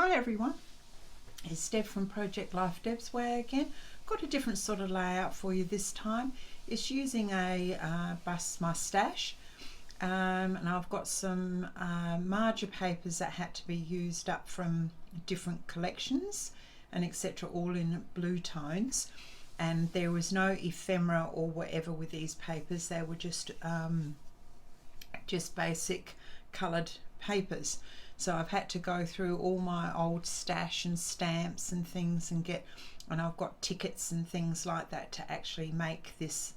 Hi everyone, it's Deb from Project Life, Deb's Way again. Got a different sort of layout for you this time. It's using a bust my stash, and I've got some Maja papers that had to be used up from different collections and etc., all in blue tones, and there was no ephemera or whatever with these papers. They were just basic coloured papers. So I've had to go through all my old stash and stamps and things and I've got tickets and things like that to actually make this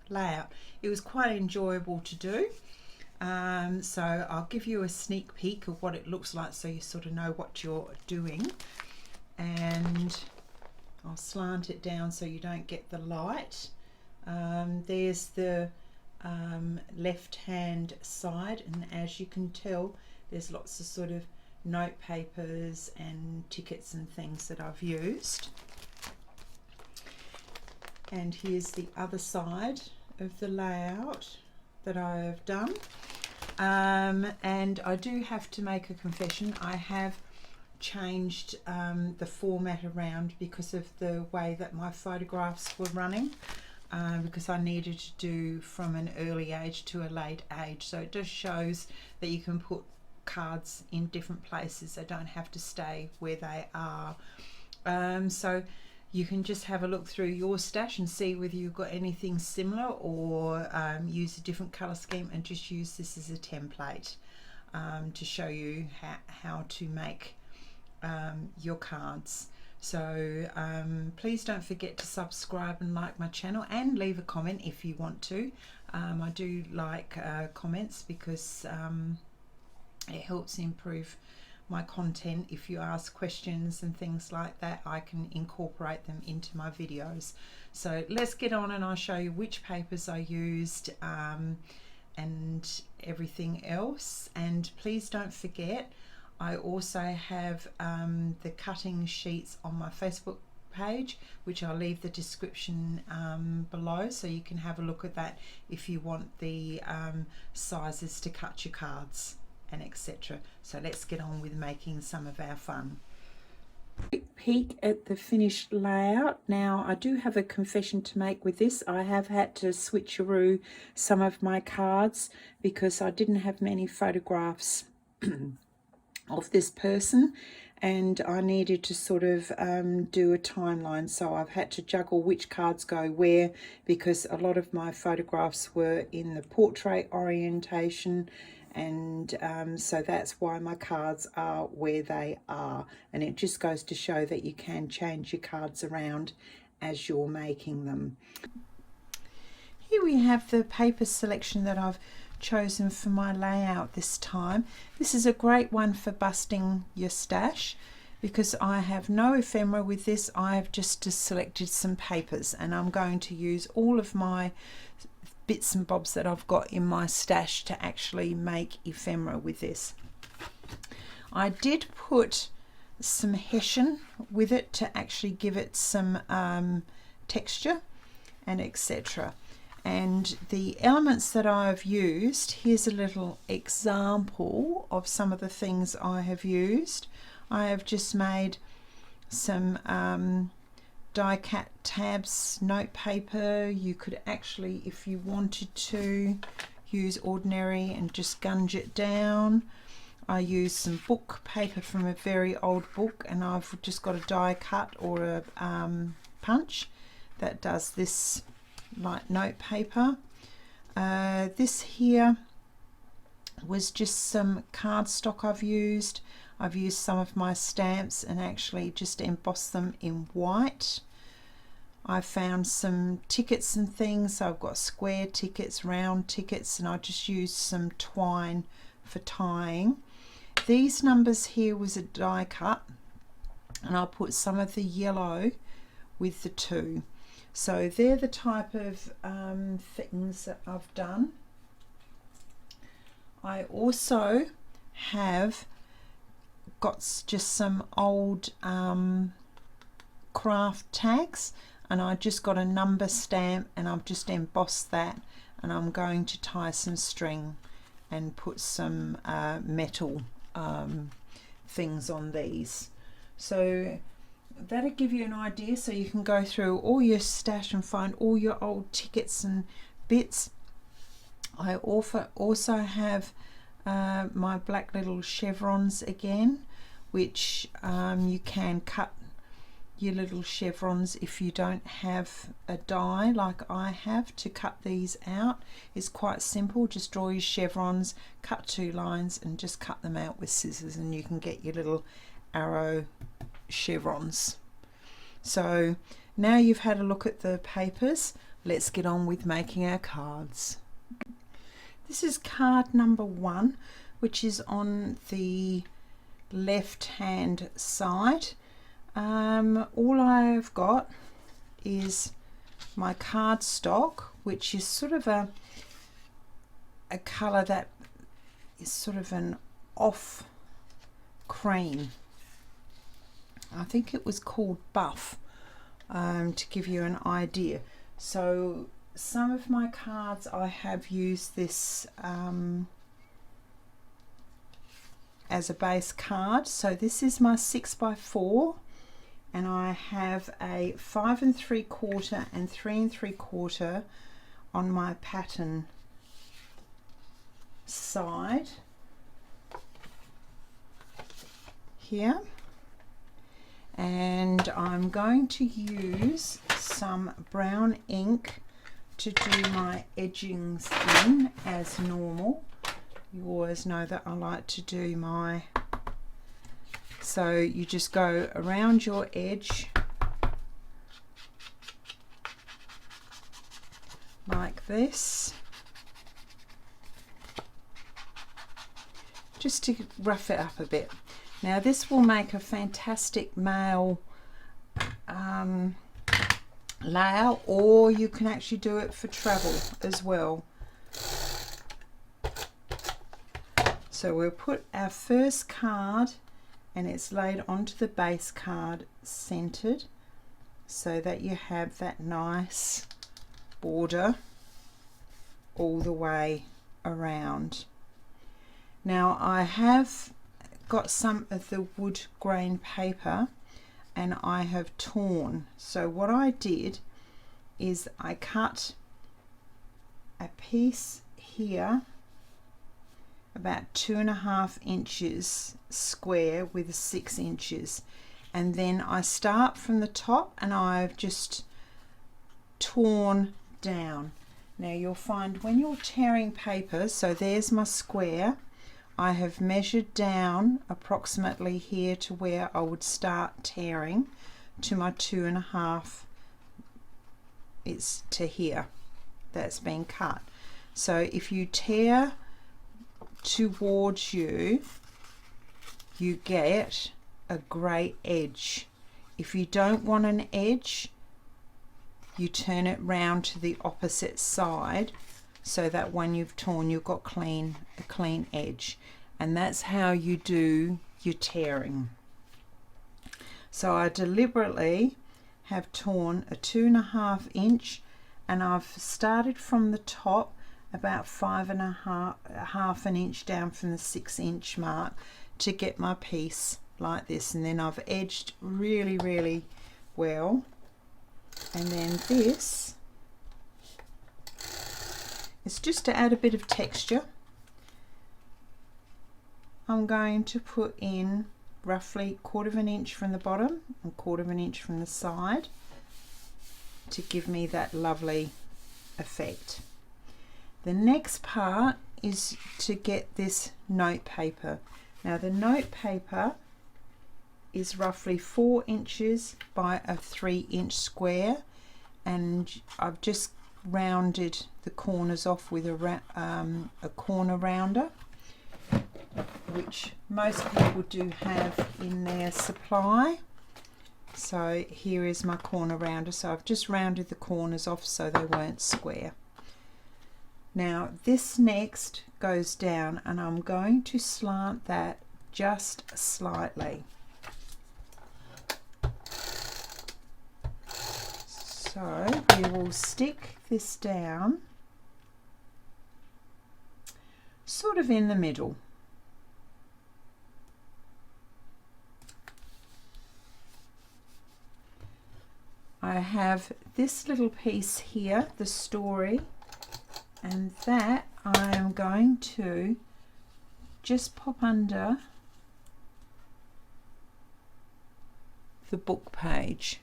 layout. It was quite enjoyable to do. So I'll give you a sneak peek of what it looks like so you sort of know what you're doing. And I'll slant it down so you don't get the light. There's the left hand side, and as you can tell, there's lots of sort of note papers and tickets and things that I've used. And here's the other side of the layout that I have done. And I do have to make a confession. I have changed the format around because of the way that my photographs were running. Because I needed to do from an early age to a late age, so it just shows that you can put cards in different places. They don't have to stay where they are. So you can just have a look through your stash and see whether you've got anything similar, or use a different color scheme and just use this as a template to show you how to make your cards. So please don't forget to subscribe and like my channel, and leave a comment if you want to. I do like comments because it helps improve my content. If you ask questions and things like that, I can incorporate them into my videos. So let's get on and I'll show you which papers I used and everything else. And please don't forget, I also have the cutting sheets on my Facebook page, which I'll leave the description below, so you can have a look at that if you want the sizes to cut your cards and etc. So let's get on with making some of our fun. Quick peek at the finished layout. Now I do have a confession to make with this. I have had to switcheroo some of my cards because I didn't have many photographs of this person, and I needed to sort of do a timeline, so I've had to juggle which cards go where, because a lot of my photographs were in the portrait orientation, and so that's why my cards are where they are. And it just goes to show that you can change your cards around as you're making them. Here we have the paper selection that I've chosen for my layout this time. This is a great one for busting your stash because I have no ephemera with this. I have just selected some papers, and I'm going to use all of my bits and bobs that I've got in my stash to actually make ephemera with this. I did put some hessian with it to actually give it some texture and etc. And the elements that I've used, here's a little example of some of the things I have used. I have just made some die-cut tabs note paper. You could actually, if you wanted to, use ordinary and just gunge it down. I used some book paper from a very old book, and I've just got a die cut or a punch that does this light note paper. This here was just some cardstock I've used. I've used some of my stamps and actually just embossed them in white. I found some tickets and things, so I've got square tickets, round tickets, and I just used some twine for tying. These numbers here was a die cut, and I'll put some of the yellow with the two. So they're the type of things that I've done. I also have got just some old craft tags, and I just got a number stamp and I've just embossed that, and I'm going to tie some string and put some metal things on these. So that'll give you an idea, so you can go through all your stash and find all your old tickets and bits. I also have my black little chevrons again, which you can cut your little chevrons if you don't have a die like I have to cut these out. It's quite simple. Just draw your chevrons, cut 2 lines and just cut them out with scissors, and you can get your little arrow chevrons. So now you've had a look at the papers, let's get on with making our cards. This is card number 1, which is on the left hand side. All I've got is my cardstock, which is sort of a colour that is sort of an off cream. I think it was called Buff, to give you an idea. So some of my cards I have used this as a base card. So this is my 6x4, and I have a 5 3/4 and 3 3/4 on my pattern side here, and I'm going to use some brown ink to do my edgings in as normal. You always know that I like to do my, so you just go around your edge like this, just to rough it up a bit. Now this will make a fantastic mail layout, or you can actually do it for travel as well. So we'll put our first card, and it's laid onto the base card centered, so that you have that nice border all the way around. Now I have got some of the wood grain paper and I have torn. So what I did is I cut a piece here about 2.5 inches square with 6 inches, and then I start from the top and I've just torn down. Now you'll find when you're tearing paper, so there's my square, I have measured down approximately here to where I would start tearing to my 2.5, it's to here, that's been cut. So if you tear towards you, you get a great edge. If you don't want an edge, you turn it round to the opposite side, so that when you've torn, you've got a clean edge, and that's how you do your tearing. So I deliberately have torn a 2.5 inch, and I've started from the top about 5.5 an inch down from the 6 inch mark to get my piece like this, and then I've edged really well, and then this is just to add a bit of texture. I'm going to put in roughly 1/4 inch from the bottom and 1/4 inch from the side to give me that lovely effect. The next part is to get this note paper. Now the note paper is roughly 4 inches by a 3 inch square, and I've just rounded the corners off with a corner rounder, which most people do have in their supply. So here is my corner rounder, so I've just rounded the corners off so they weren't square. Now this next goes down, and I'm going to slant that just slightly. So we will stick this down sort of in the middle. have this little piece here, the story, and that I am going to just pop under the book page.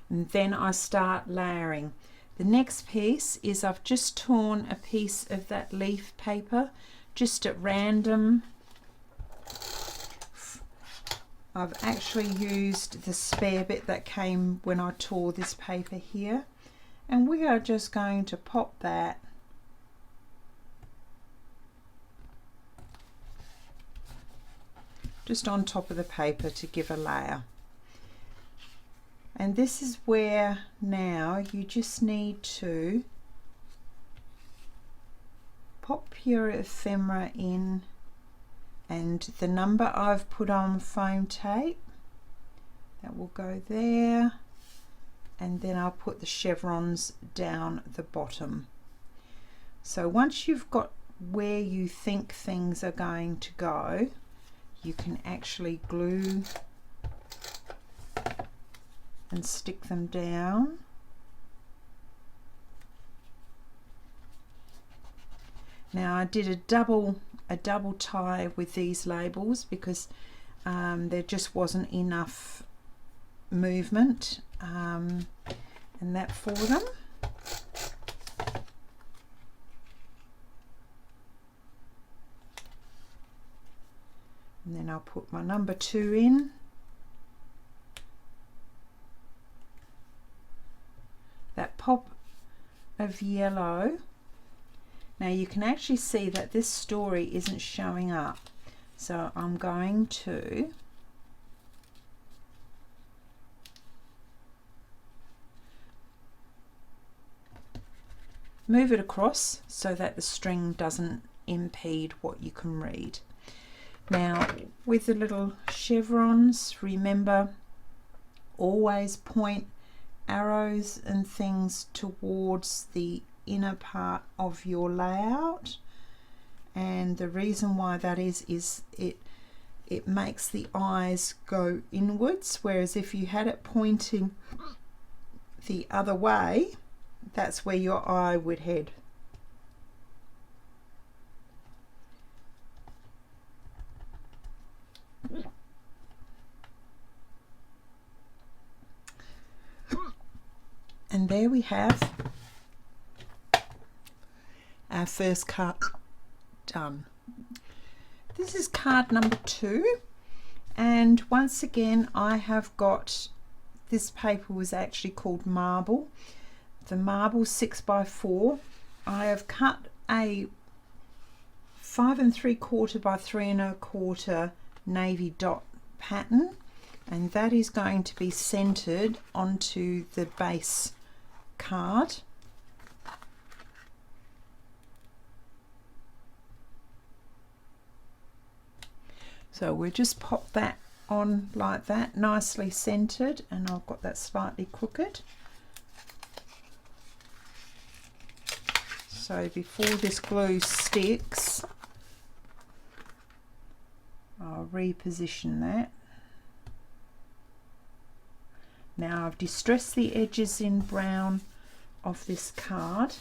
And then I start layering. The next piece is I've just torn a piece of that leaf paper just at random. I've actually used the spare bit that came when I tore this paper here, and we are just going to pop that just on top of the paper to give a layer. And this is where now you just need to pop your ephemera in, and the number I've put on foam tape, that will go there, and then I'll put the chevrons down the bottom. So once you've got where you think things are going to go, you can actually glue and stick them down. Now I did a double tie with these labels because there just wasn't enough movement and that for them. And then I'll put my number 2 in. That pop of yellow. Now you can actually see that this story isn't showing up, so I'm going to move it across so that the string doesn't impede what you can read. Now with the little chevrons, remember, always point arrows and things towards the inner part of your layout, and the reason why that is it makes the eyes go inwards, whereas if you had it pointing the other way, that's where your eye would head. And there we have our first card done. This is card number 2, and once again I have got, this paper was actually called Marble, the Marble 6x4. I have cut a 5 3/4 by 3 1/4 navy dot pattern, and that is going to be centered onto the base card. So we'll just pop that on like that, nicely centered, and I've got that slightly crooked. So before this glue sticks, I'll reposition that. Now I've distressed the edges in brown of this card.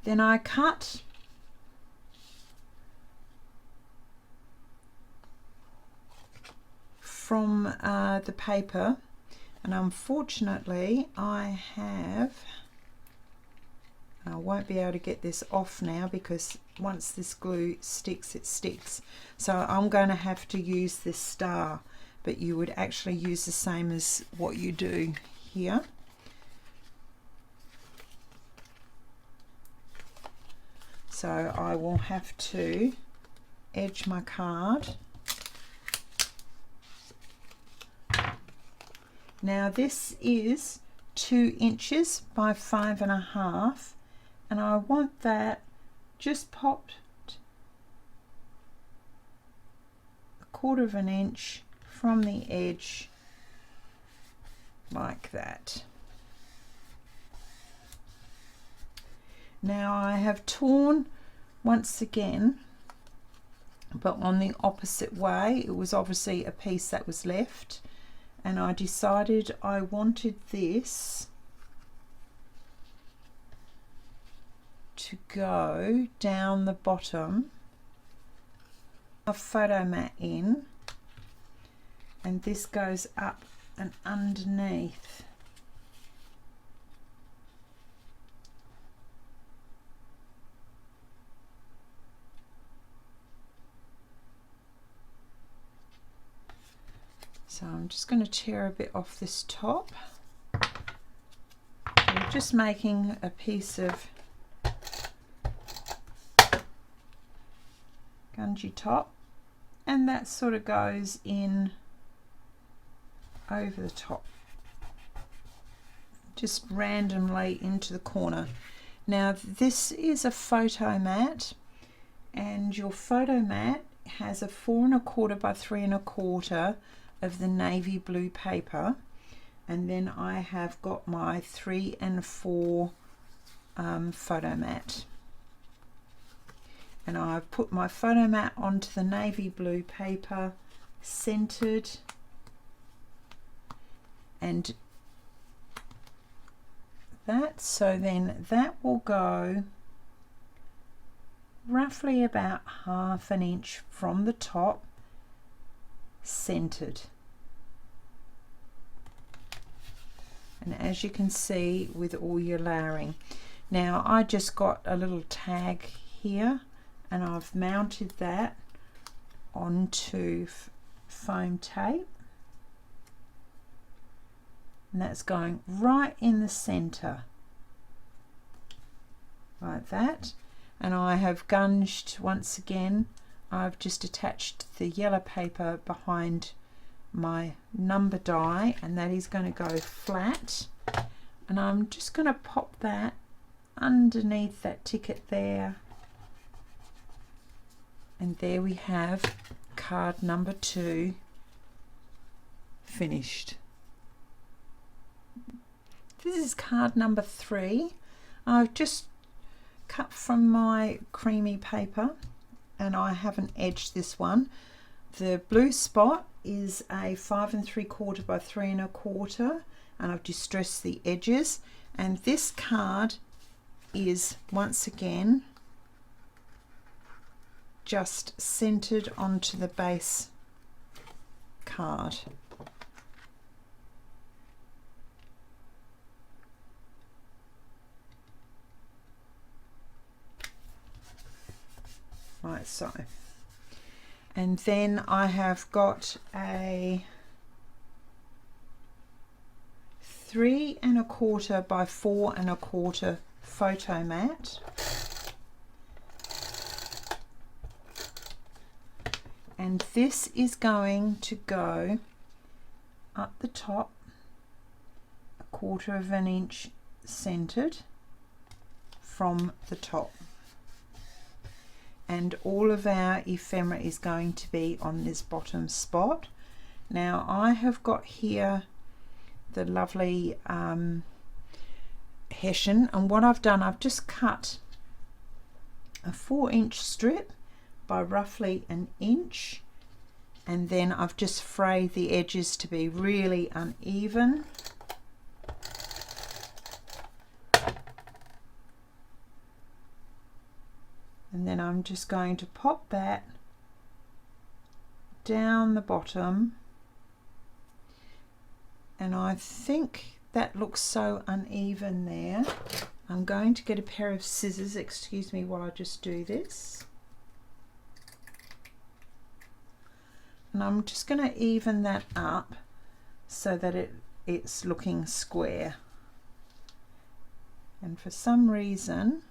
Then I cut from the paper, and unfortunately I won't be able to get this off now because once this glue sticks, it sticks. So I'm going to have to use this star, but you would actually use the same as what you do here. So I will have to edge my card. Now this is 2 inches by 5 1/2, and I want that just popped 1/4 inch from the edge like that. Now I have torn once again but on the opposite way. It was obviously a piece that was left, and I decided I wanted this to go down the bottom, a photo mat in, and this goes up and underneath. So I'm just going to tear a bit off this top. We're just making a piece of gungy top, and that sort of goes in over the top, just randomly into the corner. Now this is a photo mat, and your photo mat has a 4 1/4 by 3 1/4 of the navy blue paper, and then I have got my 3 4 photo mat, and I've put my photo mat onto the navy blue paper, centered, and that, so then that will go roughly about 1/2 inch from the top, centered. And as you can see with all your layering, now I just got a little tag here, and I've mounted that onto foam tape, and that's going right in the center like that. And I have gunged once again. I've just attached the yellow paper behind my number die, and that is going to go flat, and I'm just going to pop that underneath that ticket there, and there we have card number 2 finished. This is card number 3. I've just cut from my creamy paper, and I haven't edged this one. The blue spot is a 5 3/4 by 3 1/4, and I've distressed the edges, and this card is once again just centered onto the base card. Like so. And then I have got a 3 1/4 by 4 1/4 photo mat, and this is going to go up the top 1/4 inch centered from the top, and all of our ephemera is going to be on this bottom spot. Now I have got here the lovely hessian, and what I've done, I've just cut a 4-inch strip by roughly 1 inch, and then I've just frayed the edges to be really uneven. And then I'm just going to pop that down the bottom, and I think that looks so uneven there. I'm going to get a pair of scissors, excuse me while I just do this, and I'm just going to even that up so that it's looking square. And for some reason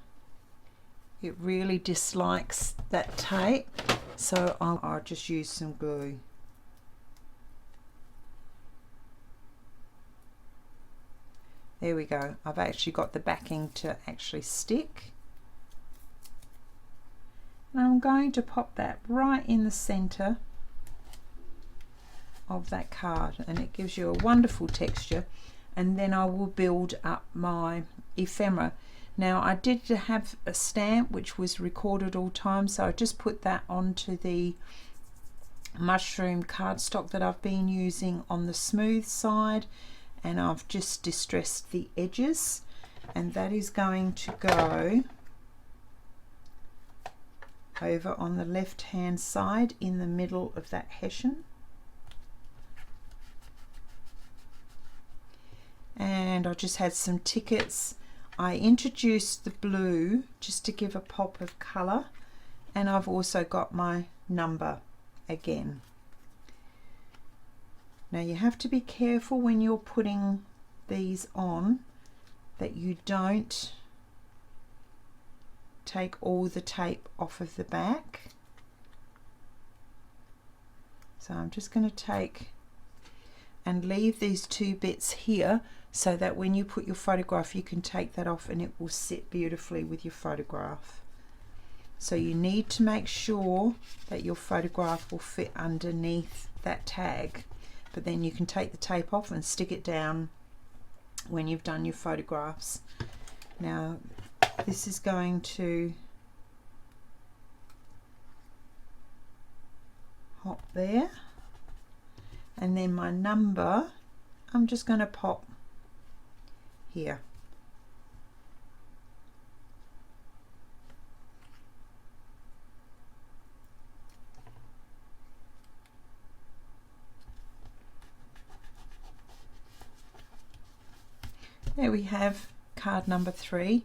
it really dislikes that tape, so I'll just use some glue. There we go. I've actually got the backing to actually stick, and I'm going to pop that right in the center of that card, and it gives you a wonderful texture. And then I will build up my ephemera. Now I did have a stamp which was recorded all time, so I just put that onto the mushroom cardstock that I've been using on the smooth side, and I've just distressed the edges, and that is going to go over on the left hand side in the middle of that hessian. And I just had some tickets. I introduced the blue just to give a pop of colour, and I've also got my number again. Now you have to be careful when you're putting these on that you don't take all the tape off of the back. So I'm just going to take and leave these two bits here so that when you put your photograph you can take that off and it will sit beautifully with your photograph. So you need to make sure that your photograph will fit underneath that tag, but then you can take the tape off and stick it down when you've done your photographs. Now this is going to hop there, and then my number I'm just going to pop here. There we have card number 3,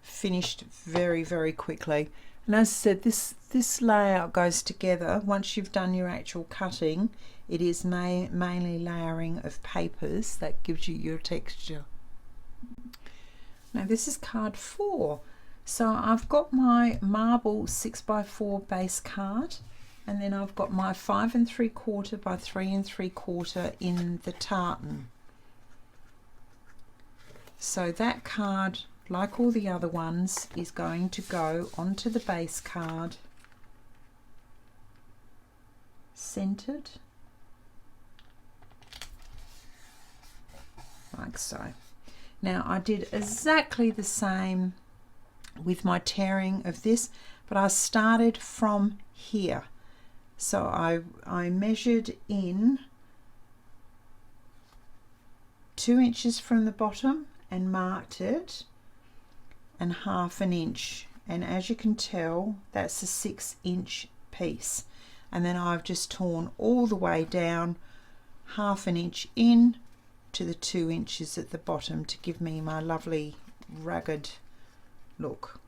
finished very, very quickly. And as I said, this layout goes together. Once you've done your actual cutting, it is mainly layering of papers that gives you your texture. Now this is card 4. So I've got my marble 6x4 base card, and then I've got my 5 3/4 by 3 3/4 in the tartan. So that card, like all the other ones, is going to go onto the base card, centered, like so. Now I did exactly the same with my tearing of this, but I started from here. So I measured in 2 inches from the bottom and marked it, and 1/2 inch, and as you can tell that's a 6-inch piece, and then I've just torn all the way down 1/2 inch in to the 2 inches at the bottom to give me my lovely rugged look.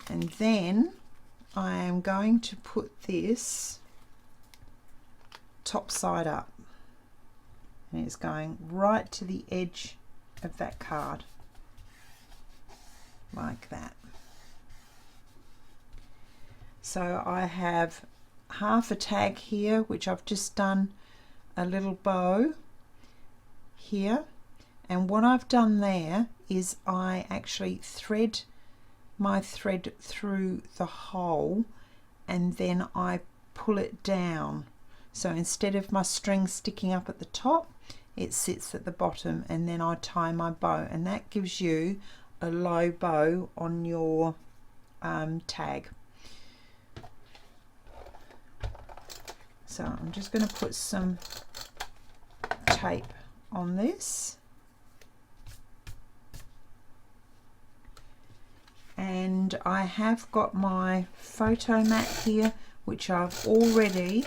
And then I am going to put this top side up, and it's going right to the edge of that card, like that. So I have half a tag here, which I've just done a little bow here, and what I've done there is I actually thread my thread through the hole, and then I pull it down. So instead of my string sticking up at the top, it sits at the bottom, and then I tie my bow, and that gives you a low bow on your tag. So I'm just going to put some tape on this, and I have got my photo mat here, which I've already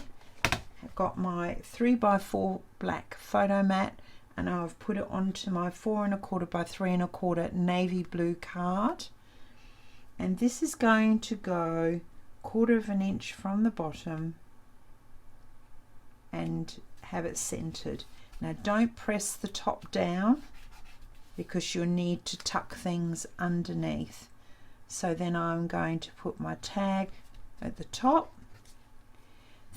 got my 3x4 black photo mat, and I've put it onto my 4 1/4 by 3 1/4 navy blue card, and this is going to go 1/4 inch from the bottom and have it centered. Now don't press the top down because you'll need to tuck things underneath. So then I'm going to put my tag at the top.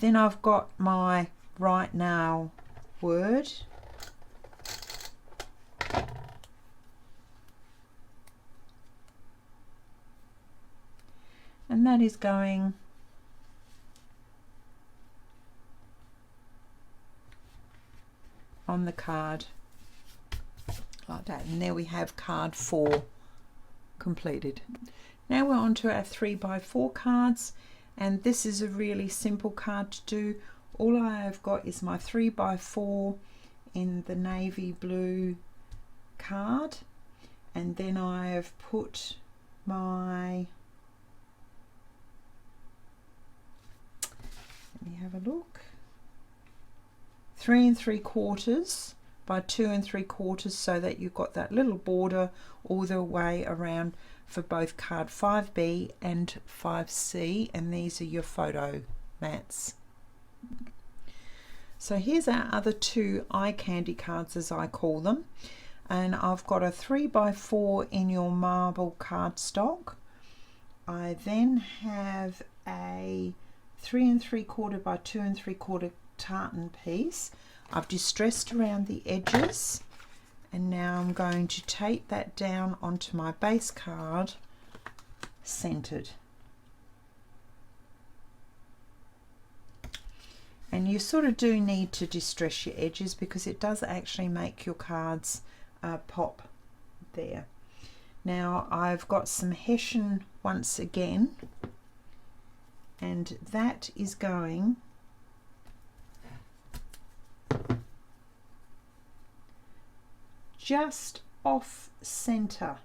Then I've got my right now word, and that is going on the card like that. And there we have card 4 completed. Now we're on to our 3x4 cards, and this is a really simple card to do. All I have got is my 3x4 in the navy blue card, and then I have put my, let me have a look, 3 3/4 by 2 3/4, so that you've got that little border all the way around for both card 5B and 5C, and these are your photo mats. So here's our other 2 eye candy cards, as I call them, and I've got a 3x4 in your marble cardstock. I then have a 3 3/4 by 2 3/4 tartan piece. I've distressed around the edges, and now I'm going to tape that down onto my base card, centered. And you sort of do need to distress your edges, because it does actually make your cards pop there. Now I've got some Hessian once again, and that is going just off center.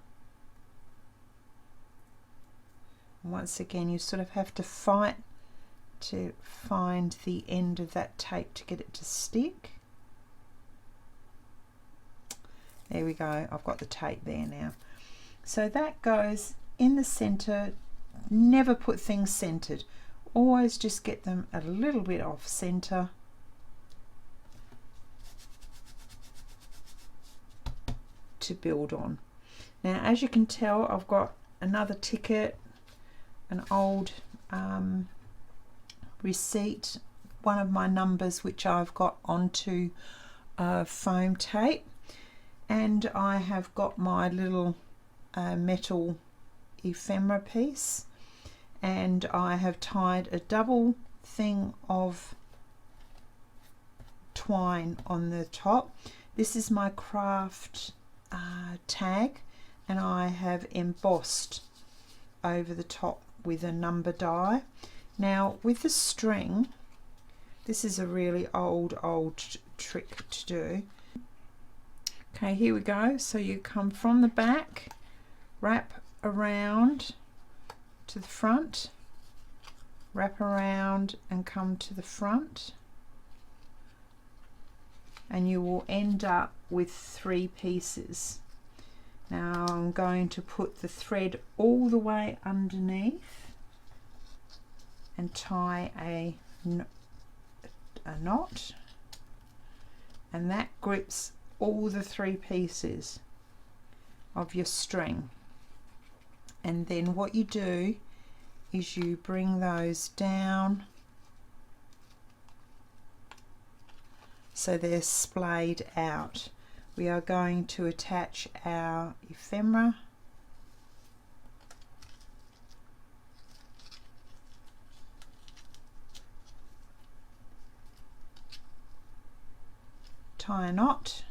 Once again, you sort of have to fight to find the end of that tape to get it to stick. There we go, I've got the tape there now. So that goes in the center. Never put things centered, always just get them a little bit off center. To build on. Now, as you can tell, I've got another ticket, an old receipt, one of my numbers which I've got onto foam tape, and I have got my little metal ephemera piece, and I have tied a double thing of twine on the top. This is my craft tag, and I have embossed over the top with a number die. Now with the string, this is a really old trick to do. Okay, here we go. So you come from the back, wrap around to the front, wrap around and come to the front, and you will end up with 3 pieces. Now I'm going to put the thread all the way underneath and tie a knot, and that grips all the 3 pieces of your string. And then what you do is you bring those down so they're splayed out. We are going to attach our ephemera, tie a knot,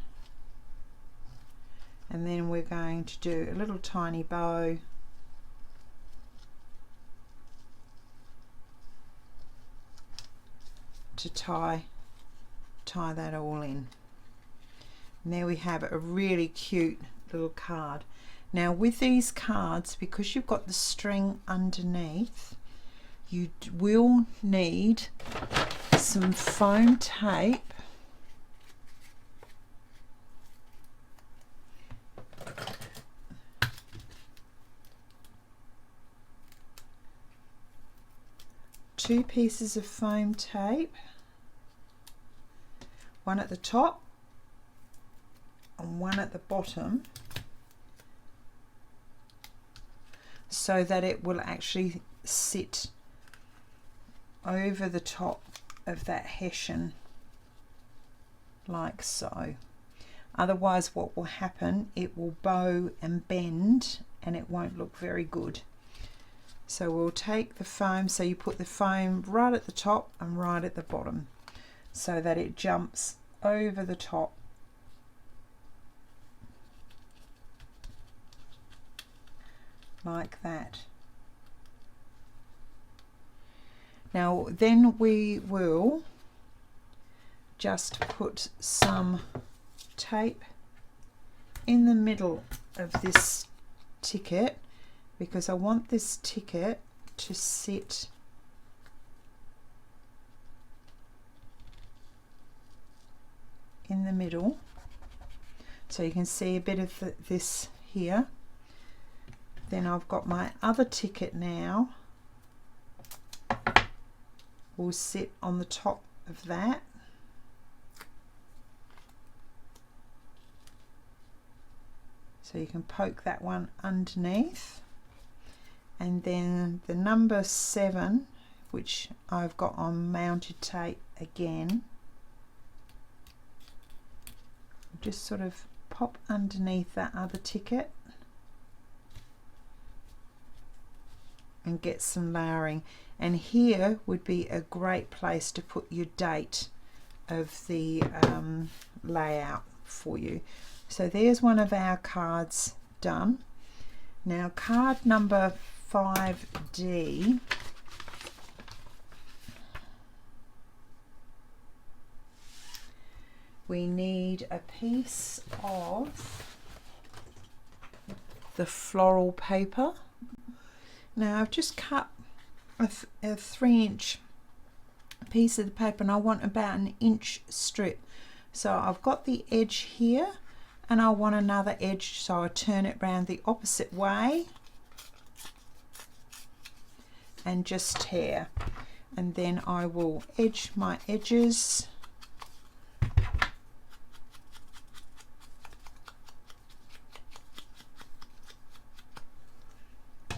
and then we're going to do a little tiny bow to tie that all in. And there we have a really cute little card. Now with these cards, because you've got the string underneath, you will need some foam tape two pieces of foam tape, one at the top and one at the bottom, so that it will actually sit over the top of that Hessian like so. Otherwise what will happen, it will bow and bend and it won't look very good. So we'll take the foam, so you put the foam right at the top and right at the bottom so that it jumps over the top like that. Now then we will just put some tape in the middle of this ticket, because I want this ticket to sit in the middle, so you can see a bit of this here. Then I've got my other ticket now, will sit on the top of that. So you can poke that one underneath, and then the number 7, which I've got on mounted tape again, just sort of pop underneath that other ticket and get some layering. And here would be a great place to put your date of the layout for you. So there's one of our cards done. Now card number 5D, we need a piece of the floral paper. Now I've just cut a 3-inch piece of the paper, and I want about an inch strip. So I've got the edge here, and I want another edge, so I turn it round the opposite way and just tear, and then I will edge my edges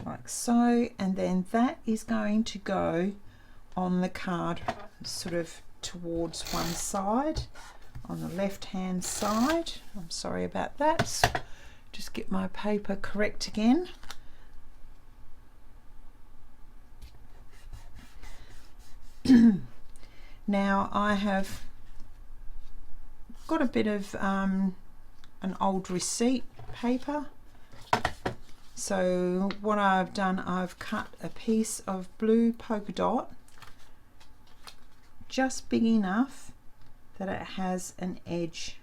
like so, and then that is going to go on the card sort of towards one side, on the left hand side. I'm sorry about that, just get my paper correct again. Now I have got a bit of an old receipt paper. So what I've done, I've cut a piece of blue polka dot just big enough that it has an edge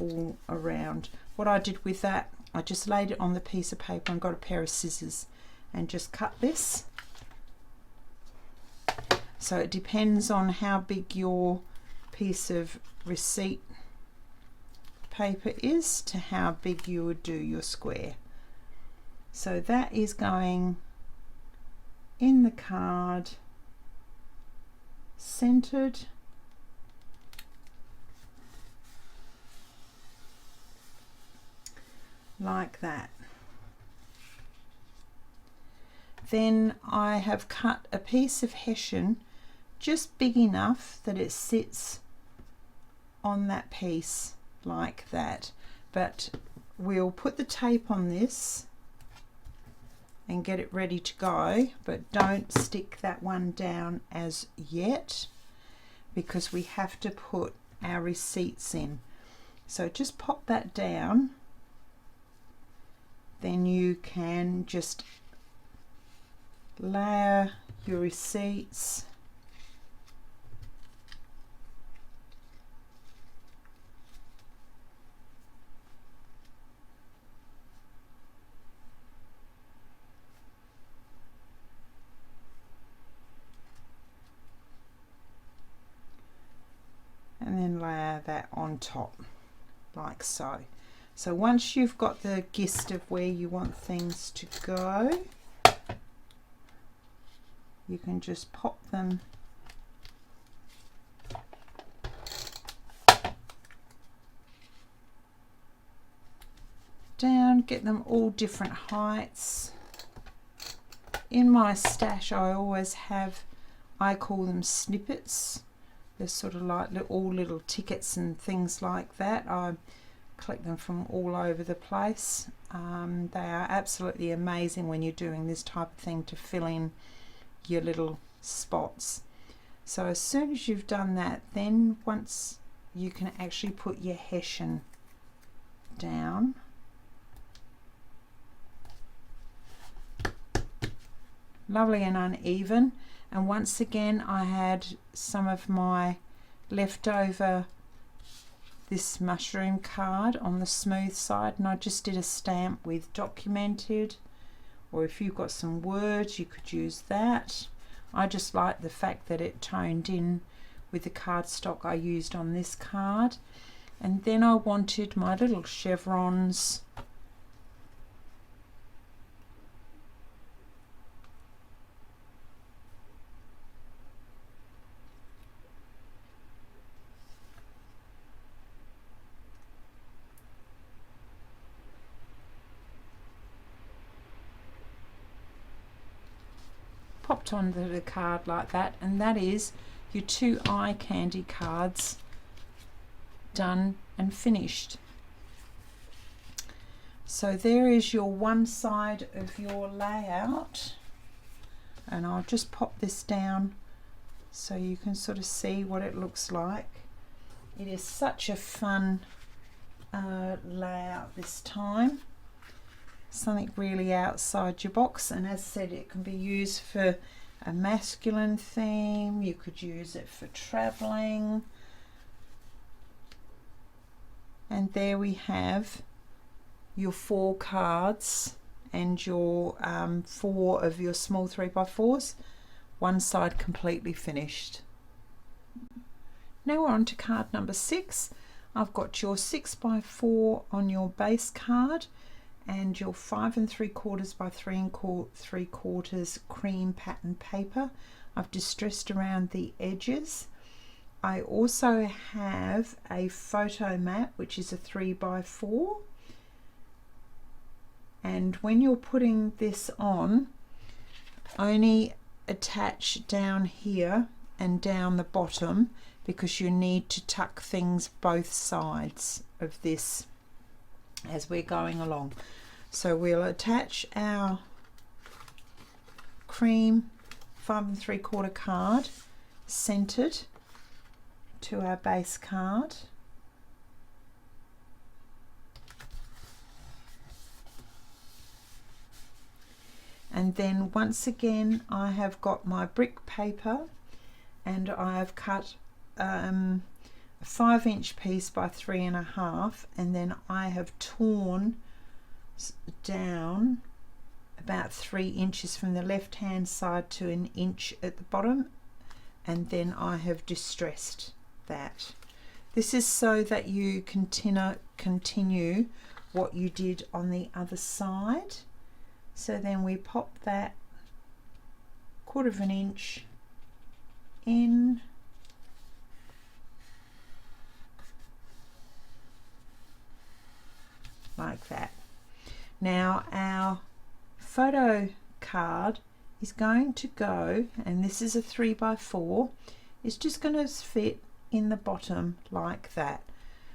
all around. What I did with that, I just laid it on the piece of paper and got a pair of scissors and just cut this. So it depends on how big your piece of receipt paper is to how big you would do your square. So that is going in the card, centered. Like that. Then I have cut a piece of hessian just big enough that it sits on that piece like that. But we'll put the tape on this and get it ready to go, but don't stick that one down as yet, because we have to put our receipts in. So just pop that down, then you can just layer your receipts and then layer that on top like so. So once you've got the gist of where you want things to go, you can just pop them down, get them all different heights. In my stash I always have, I call them snippets. They're sort of like all little tickets and things like that. I collect them from all over the place. They are absolutely amazing when you're doing this type of thing to fill in your little spots. So as soon as you've done that, then once you can actually put your hessian down lovely and uneven. And once again I had some of my leftover this mushroom card on the smooth side, and I just did a stamp with documented, or if you've got some words you could use that. I just like the fact that it toned in with the cardstock I used on this card. And then I wanted my little chevrons popped onto the card like that, and that is your 2i candy cards done and finished. So there is your one side of your layout, and I'll just pop this down so you can sort of see what it looks like. It is such a fun layout this time. Something really outside your box, and as I said, it can be used for a masculine theme, you could use it for traveling. And there we have your 4 cards and your 4 of your small 3x4s, one side completely finished. Now we're on to card number 6. I've got your 6x4 on your base card and your 5 3/4 by 3 3/4 cream pattern paper. I've distressed around the edges. I also have a photo mat, which is a 3x4, and when you're putting this on, only attach down here and down the bottom, because you need to tuck things both sides of this as we're going along. So we'll attach our cream 5 3/4 card centered to our base card, and then once again I have got my brick paper, and I have cut a 5-inch piece by 3.5, and then I have torn down about 3 inches from the left hand side to 1 inch at the bottom, and then I have distressed that. This is so that you continue what you did on the other side. So then we pop that 1/4 inch in, like that. Now our photo card is going to go, and this is a 3x4, it's just going to fit in the bottom like that.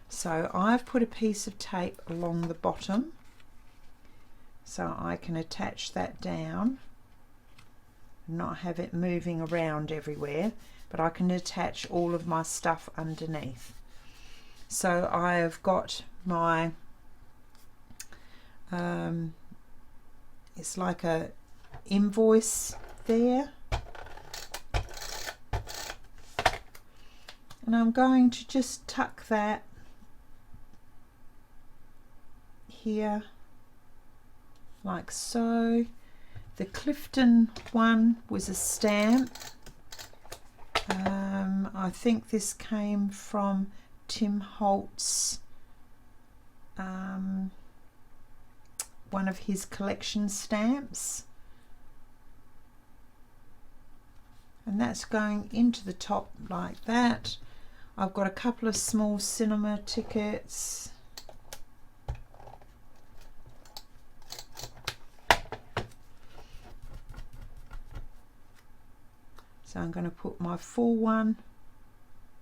So I've put a piece of tape along the bottom so I can attach that down and not have it moving around everywhere, but I can attach all of my stuff underneath. So I have got my it's like a invoice there, and I'm going to just tuck that here like so. The Clifton one was a stamp. I think this came from Tim Holt's one of his collection stamps, and that's going into the top like that. I've got a couple of small cinema tickets, so I'm going to put my full one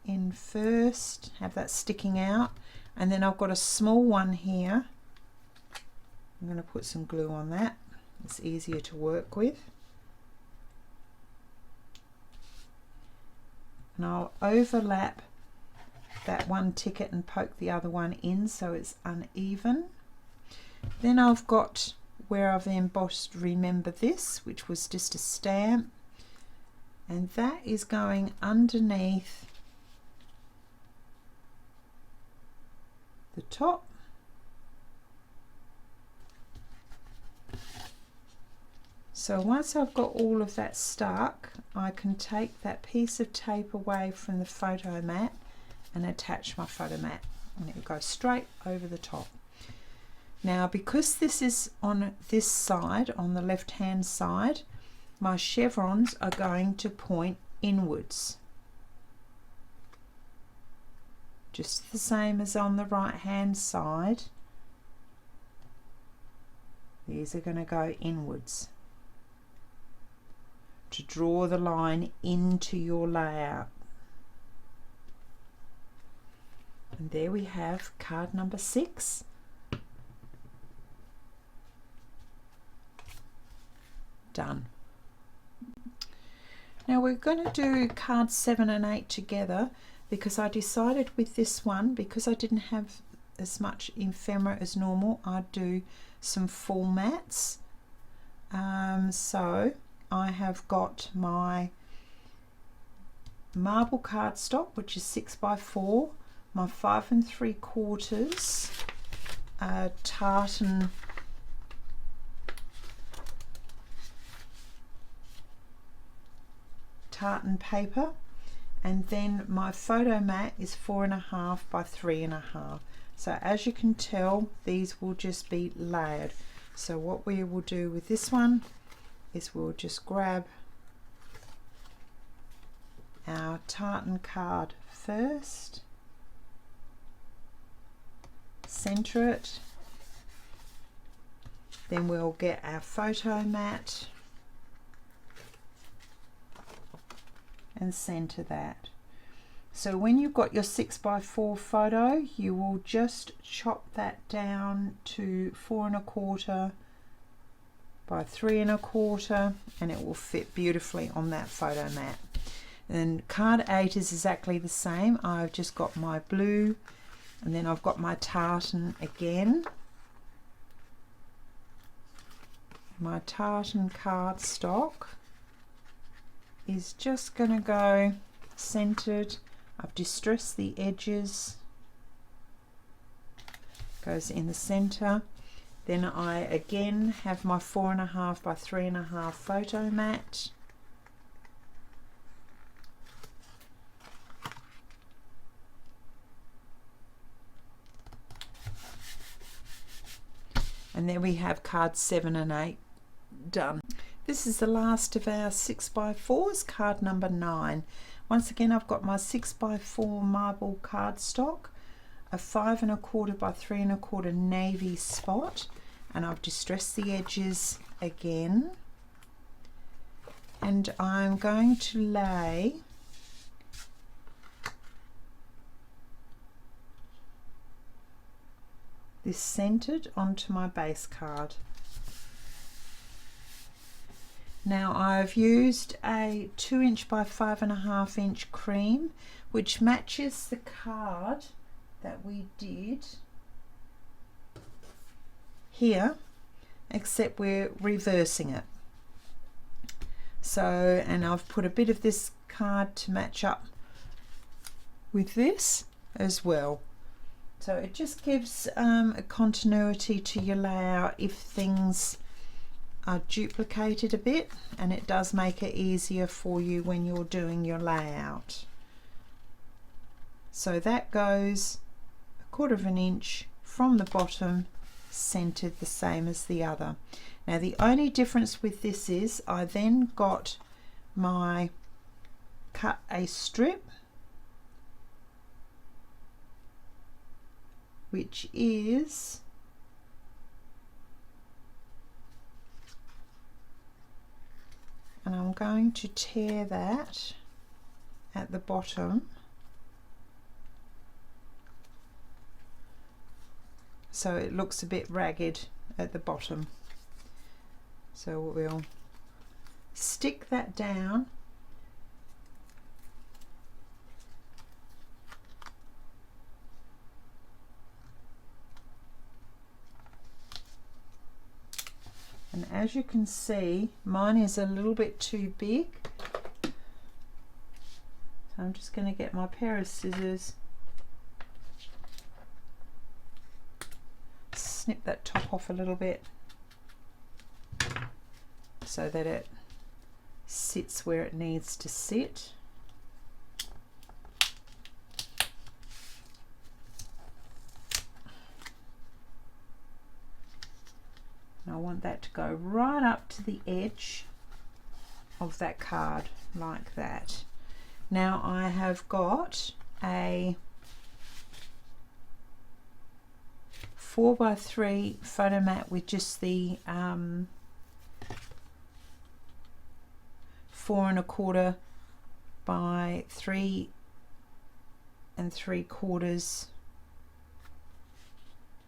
in first, have that sticking out, and then I've got a small one here. I'm going to put some glue on that, it's easier to work with, and I'll overlap that one ticket and poke the other one in so it's uneven. Then I've got where I've embossed Remember This, which was just a stamp, and that is going underneath the top. So once I've got all of that stuck, I can take that piece of tape away from the photo mat and attach my photo mat, and it will go straight over the top. Now, because this is on this side, on the left hand side, my chevrons are going to point inwards, just the same as on the right hand side. These are going to go inwards to draw the line into your layout. And there we have card number 6. Done. Now we're going to do cards 7 and 8 together, because I decided with this one, because I didn't have as much ephemera as normal, I'd do some full mats. So I have got my marble cardstock, which is 6x4, my 5 3/4 tartan paper, and then my photo mat is 4.5 by 3.5. So as you can tell, these will just be layered. So what we will do with this one is we'll just grab our tartan card first, center it, then we'll get our photo mat and center that. So when you've got your 6x4 photo, you will just chop that down to 4 1/4 by 3 1/4, and it will fit beautifully on that photo mat. And card 8 is exactly the same. I've just got my blue, and then I've got my tartan again. My tartan cardstock is just going to go centered. I've distressed the edges, goes in the center. Then I again have my 4.5 by 3.5 photo mat, and there we have cards 7 and 8 done. This is the last of our 6x4s, card number 9. Once again, I've got my 6x4 marble cardstock, a 5 1/4 by 3 1/4 navy spot, and I've distressed the edges again. And I'm going to lay this centered onto my base card. Now I've used a 2" by 5.5" cream, which matches the card that we did here, except we're reversing it. So, and I've put a bit of this card to match up with this as well. So it just gives a continuity to your layout if things are duplicated a bit, and it does make it easier for you when you're doing your layout. So that goes 1/4 inch from the bottom, centered the same as the other. Now the only difference with this is I then got my cut a strip, which is and I'm going to tear that at the bottom so it looks a bit ragged at the bottom. So we'll stick that down And as you can see, mine is a little bit too big. So I'm just going to get my pair of scissors, snip that top off a little bit so that it sits where it needs to sit. I want that to go right up to the edge of that card like that. Now I have got a 4x3 photo mat with just the 4 1/4 by 3 3/4.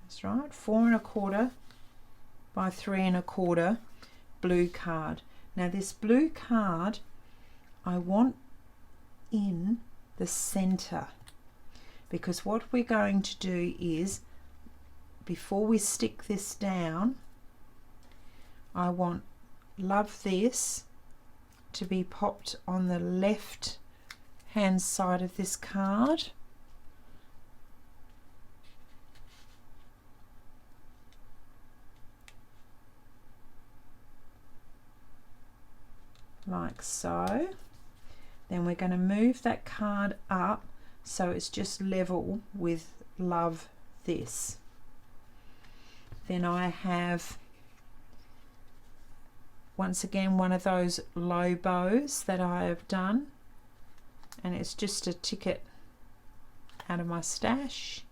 That's right, 4 1/4 by 3 1/4 blue card. Now this blue card I want in the center, because what we're going to do is, before we stick this down, I want Love This to be popped on the left hand side of this card. Like so. Then we're going to move that card up so it's just level with Love This. Then I have, once again, one of those low bows that I have done, and it's just a ticket out of my stash.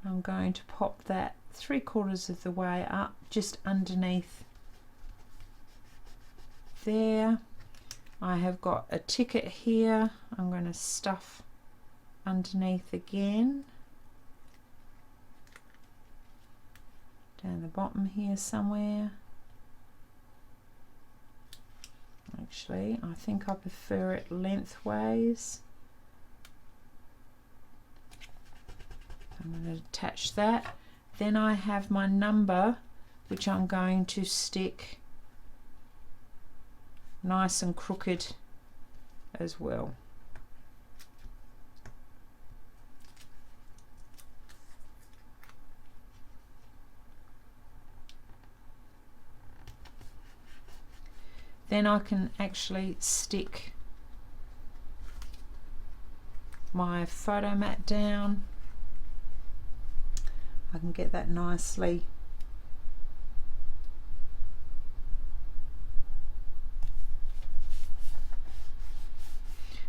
I'm going to pop that 3/4 of the way up just underneath there. I have got a ticket here. I'm going to stuff underneath again, down the bottom here somewhere. Actually, I think I prefer it lengthways. I'm going to attach that. Then I have my number, which I'm going to stick nice and crooked as well. Then I can actually stick my photo mat down. I can get that nicely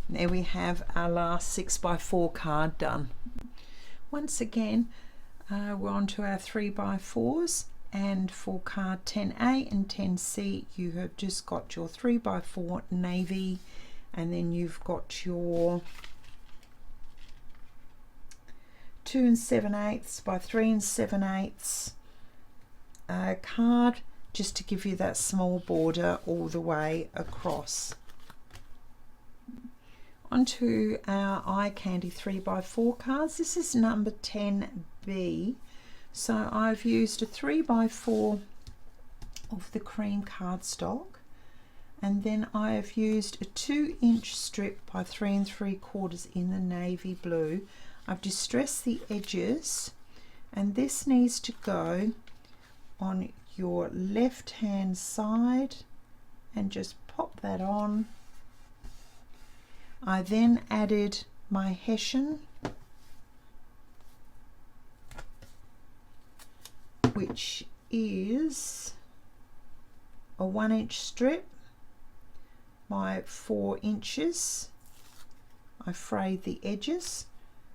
there. We have our last 6x4 card done. Once again, we're on to our 3x4s, and for card 10A and 10C you have just got your 3x4 navy, and then you've got your 2 7/8 by 3 7/8 card, just to give you that small border all the way across. Onto our eye candy 3x4 cards. This is number 10B. So I've used a 3x4 of the cream cardstock, and then I have used a 2-inch strip by 3 3/4 in the navy blue. I've distressed the edges, and this needs to go on your left hand side, and just pop that on. I then added my hessian, which is a 1-inch strip by 4 inches. I frayed the edges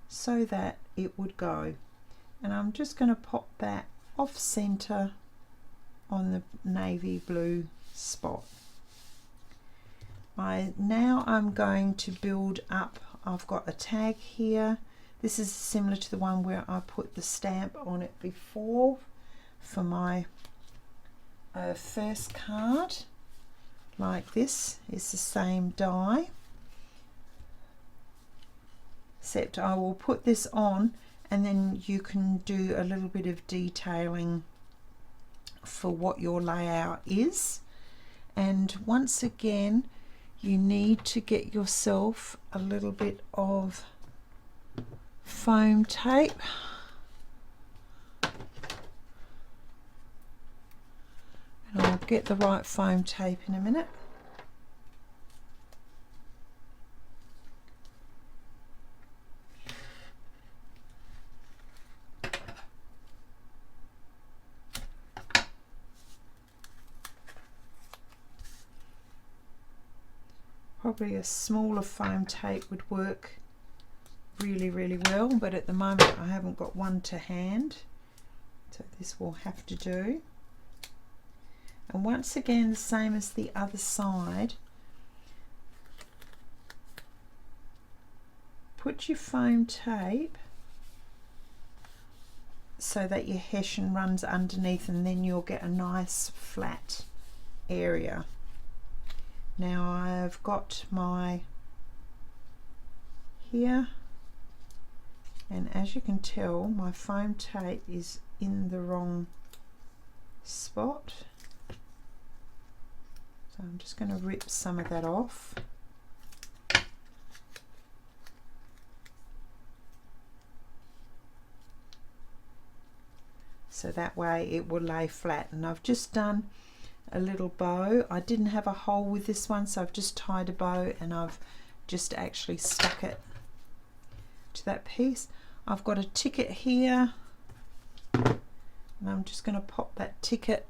so that it would go, and I'm just going to pop that off center on the navy blue spot. Now I'm going to build up. I've got a tag here. This is similar to the one where I put the stamp on it before for my first card. Like this, it's the same die, except I will put this on and then you can do a little bit of detailing for what your layout is. And once again, you need to get yourself a little bit of foam tape. And I'll get the right foam tape in a minute. Probably a smaller foam tape would work really well, but at the moment I haven't got one to hand, so this will have to do. And once again, the same as the other side, put your foam tape so that your hessian runs underneath, and then you'll get a nice flat area. Now I've got my here, and as you can tell, my foam tape is in the wrong spot, so I'm just going to rip some of that off. So that way it will lay flat. And I've just done a little bow. I didn't have a hole with this one, so I've just tied a bow and I've just actually stuck it to that piece. I've got a ticket here, and I'm just going to pop that ticket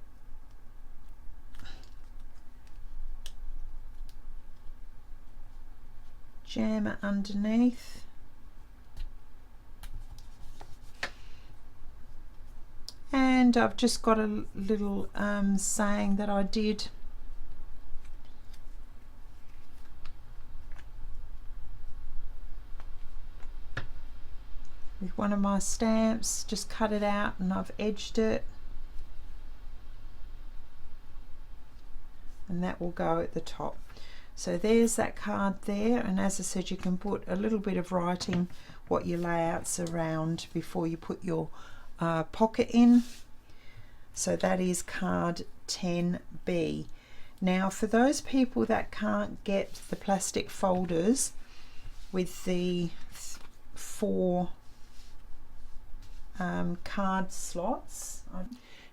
jam it underneath. And I've just got a little saying that I did with one of my stamps. Just cut it out and I've edged it, and that will go at the top. So there's that card there, and as I said, you can put a little bit of writing what your layout's around before you put your pocket in. So that is card 10B. Now for those people that can't get the plastic folders with the 4 card slots,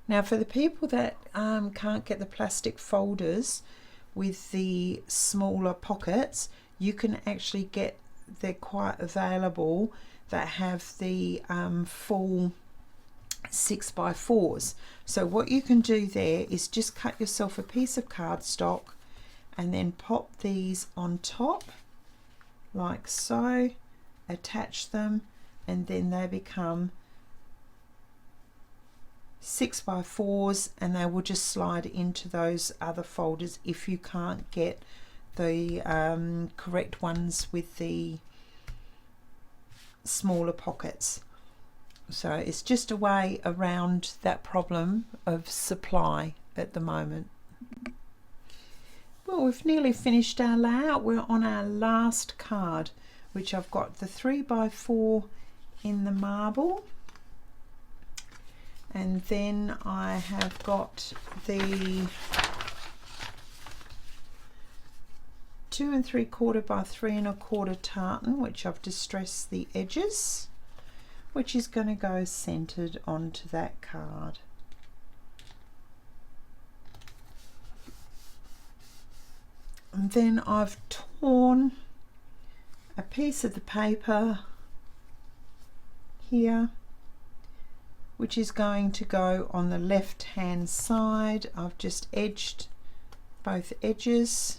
now for the people that can't get the plastic folders with the smaller pockets, you can actually get, they're quite available, that have the full 6x4s. So what you can do there is just cut yourself a piece of cardstock and then pop these on top like so, attach them, and then they become 6x4s, and they will just slide into those other folders if you can't get the correct ones with the smaller pockets. So it's just a way around that problem of supply at the moment. Well, we've nearly finished our layout. We're on our last card, which I've got the 3x4 in the marble, and then I have got the 2 3/4 by 3 1/4 tartan, which I've distressed the edges, which is going to go centered onto that card. And then I've torn a piece of the paper here, which is going to go on the left hand side. I've just edged both edges.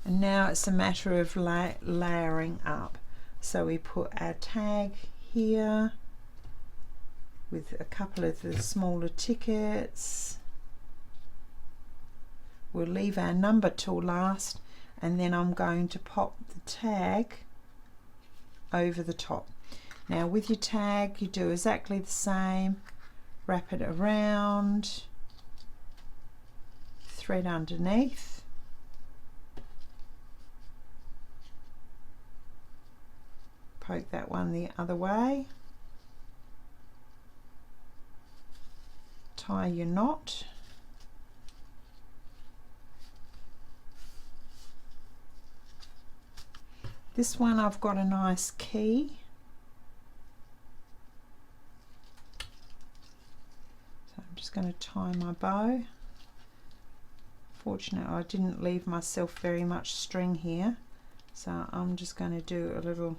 And now it's a matter of layering up. So we put our tag here with a couple of the smaller tickets. We'll leave our number till last, and then I'm going to pop the tag over the top. Now with your tag, you do exactly the same. Wrap it around 3 thread underneath. Poke that one the other way. Tie your knot. This one I've got a nice key. So I'm just going to tie my bow. Fortunately, I didn't leave myself very much string here, so I'm just going to do a little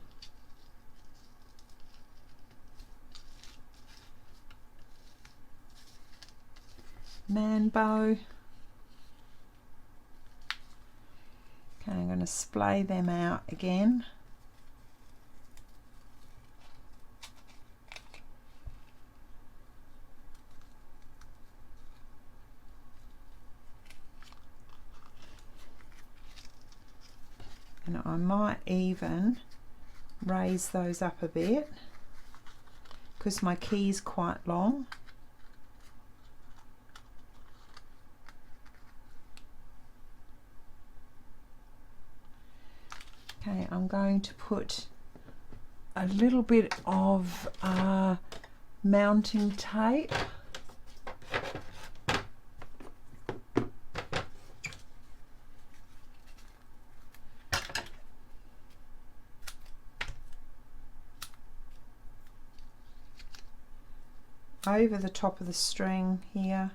man bow. Okay, I'm going to splay them out again. And I might even raise those up a bit because my key is quite long. Okay, I'm going to put a little bit of mounting tape. Over the top of the string here.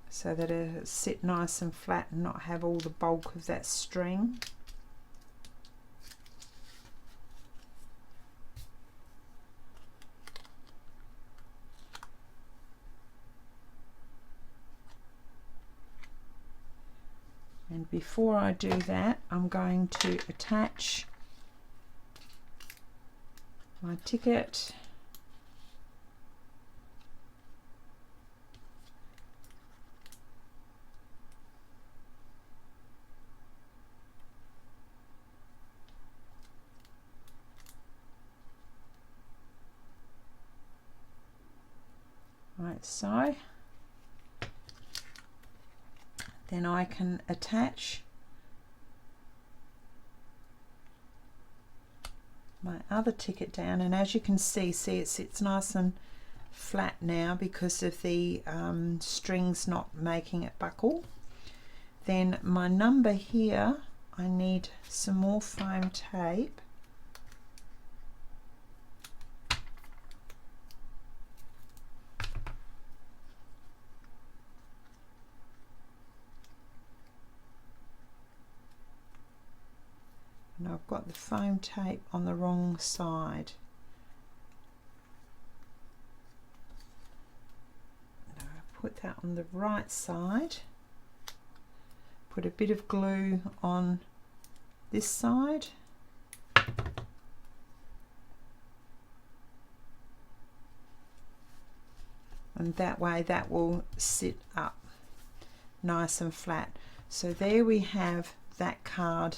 So that it'll sit nice and flat and not have all the bulk of that string. And before I do that, I'm going to attach my ticket. Like so. Then I can attach my other ticket down, and as you can see it sits nice and flat now because of the strings not making it buckle. Then my number here, I need some more foam tape. And I've got the foam tape on the wrong side. Now I put that on the right side. Put a bit of glue on this side. And that way that will sit up nice and flat. So there we have that card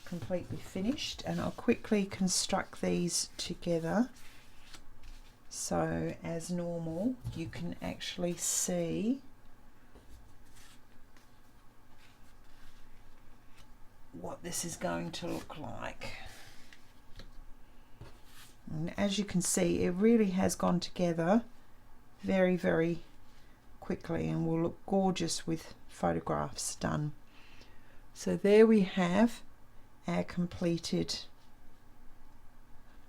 completely finished, and I'll quickly construct these together so as normal you can actually see what this is going to look like. And as you can see, it really has gone together very, very quickly and will look gorgeous with photographs done. So there we have our completed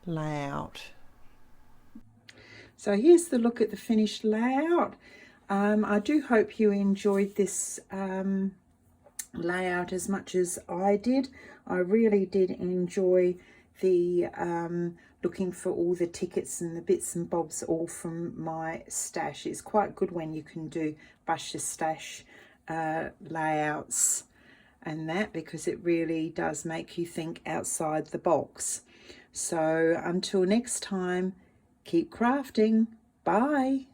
layout. So here's the look at the finished layout. I do hope you enjoyed this layout as much as I did. I really did enjoy the looking for all the tickets and the bits and bobs all from my stash. It's quite good when you can do bust your stash layouts and that, because it really does make you think outside the box. So until next time, keep crafting. Bye.